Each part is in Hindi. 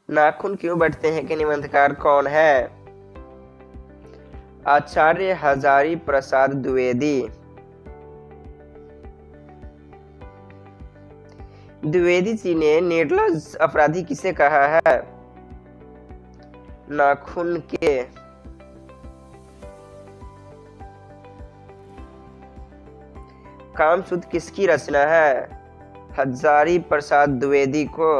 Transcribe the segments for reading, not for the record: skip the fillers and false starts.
नाखून क्यों बढ़ते हैं के निबंधकार कौन है? आचार्य हजारी प्रसाद द्विवेदी। द्विवेदी जी ने निर्लज्ज अपराधी किसे कहा है? नाखून के। कामसूत्र किसकी रचना है? हजारी प्रसाद द्विवेदी को।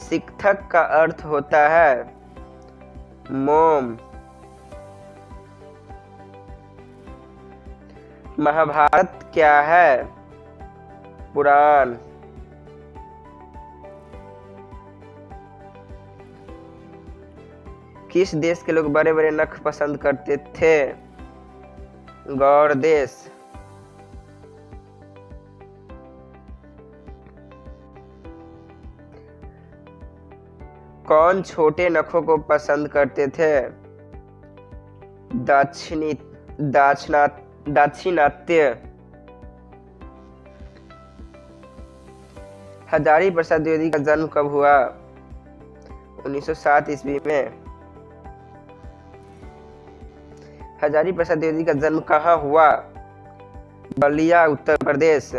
शिक्षक का अर्थ होता है मोम। महाभारत क्या है? पुराण। किस देश के लोग बड़े बड़े नख पसंद करते थे? गौड़ देश। कौन छोटे नखों को पसंद करते थे? दाक्षिणात्य। हजारी प्रसाद द्विवेदी का जन्म कब हुआ? 1907 ईस्वी में। हजारी प्रसाद द्विवेदी का जन्म कहाँ हुआ? बलिया, उत्तर प्रदेश।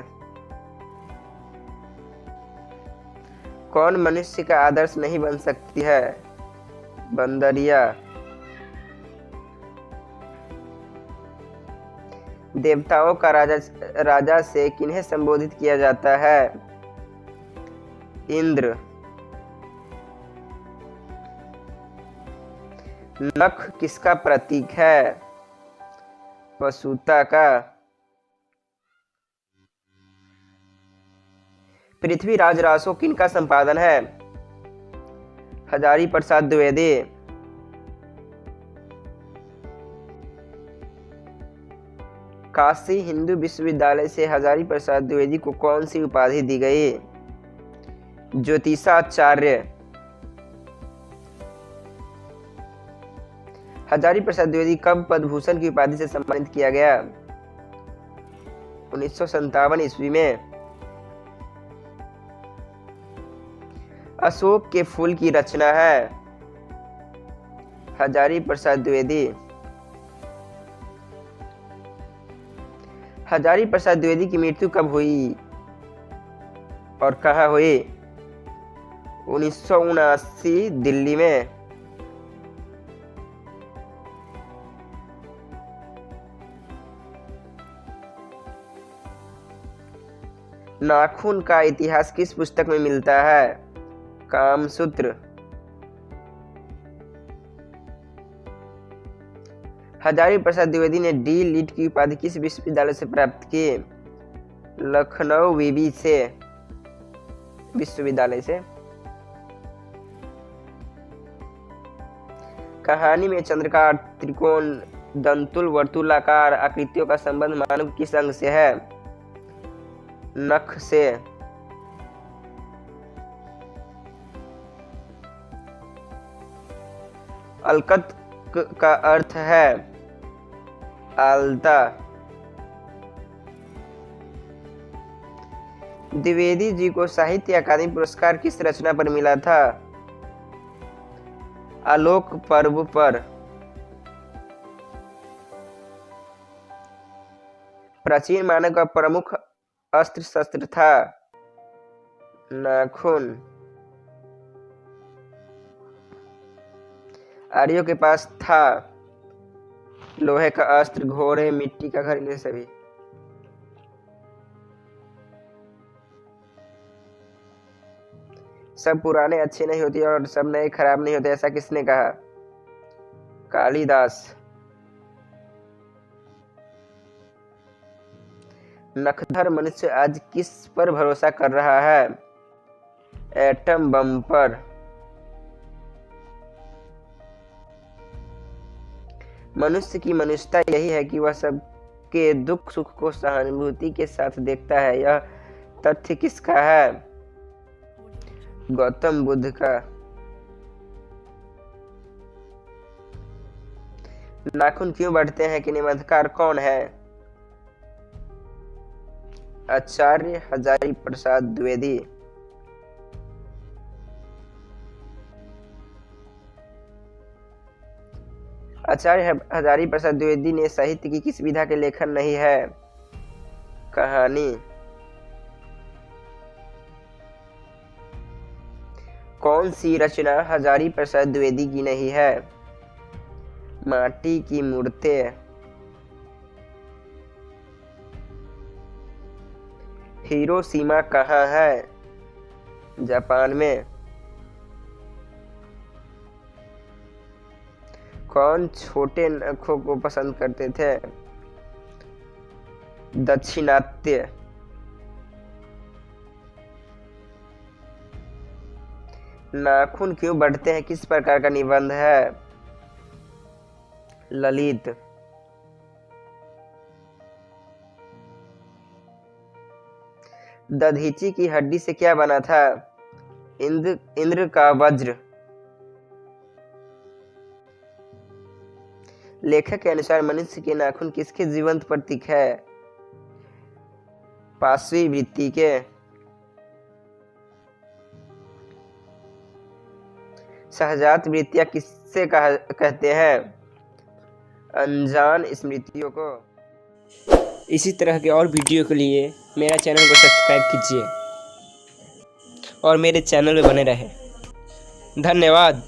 कौन मनुष्य का आदर्श नहीं बन सकती है? बंदरिया। देवताओं का राजा से किन्हें संबोधित किया जाता है? इंद्र। नख किसका प्रतीक है? पशुता का। पृथ्वीराज रासो किनका संपादन है? हजारी प्रसाद द्विवेदी। काशी हिंदू विश्वविद्यालय से हजारी प्रसाद द्विवेदी को कौन सी उपाधि दी गई? ज्योतिषाचार्य। हजारी प्रसाद द्विवेदी कब पद्म भूषण की उपाधि से सम्मानित किया गया? 1957 ईस्वी में। अशोक के फूल की रचना है? हजारी प्रसाद द्विवेदी। हजारी प्रसाद द्विवेदी की मृत्यु कब हुई और कहाँ हुई? 1979 दिल्ली में। नाखून का इतिहास किस पुस्तक में मिलता है? कामसूत्र। हजारी प्रसाद द्विवेदी ने डी लिट की उपाधि किस विश्वविद्यालय से प्राप्त की? लखनऊ विवि से विश्वविद्यालय से। कहानी में चंद्रकार, त्रिकोण, दंतुल, वर्तुलाकार आकृतियों का संबंध मानव किस अंग से है? नख से। अलकत का अर्थ है आलता। द्विवेदी जी को साहित्य अकादमी पुरस्कार किस रचना पर मिला था? आलोक पर्व पर। प्राचीन मानव का प्रमुख अस्त्र शस्त्र था? नाखून। आर्यों के पास था लोहे का अस्त्र, घोड़े, मिट्टी का घर, इन्हें सभी। सब पुराने अच्छे नहीं होते और सब नए खराब नहीं होते, ऐसा किसने कहा? कालिदास। नखधर मनुष्य आज किस पर भरोसा कर रहा है? एटम बम पर। मनुष्य की मनुष्यता यही है कि वह सबके दुख सुख को सहानुभूति के साथ देखता है। यह तथ्य किसका है? गौतम बुद्ध का। नाखून क्यों बढ़ते हैं के निबंधकार कौन है? आचार्य हजारी प्रसाद द्विवेदी। आचार्य हजारी प्रसाद द्विवेदी ने साहित्य की किस विधा के लेखन नहीं है? कहानी। कौन सी रचना हजारी प्रसाद द्विवेदी की नहीं है? माटी की मूर्तें। हिरोशिमा कहाँ है? जापान में। कौन छोटे नखों को पसंद करते थे? दाक्षिणात्य। नाखून क्यों बढ़ते हैं किस प्रकार का निबंध है? ललित। दधीची की हड्डी से क्या बना था? इंद्र का वज्र। लेखक के अनुसार मनुष्य के नाखून किसके जीवंत प्रतीक है? पांचवी वृत्ति के। सहजात वृत्तियां किससे कहते हैं? अनजान स्मृतियों को। इसी तरह के और वीडियो के लिए मेरा चैनल को सब्सक्राइब कीजिए और मेरे चैनल में बने रहें। धन्यवाद।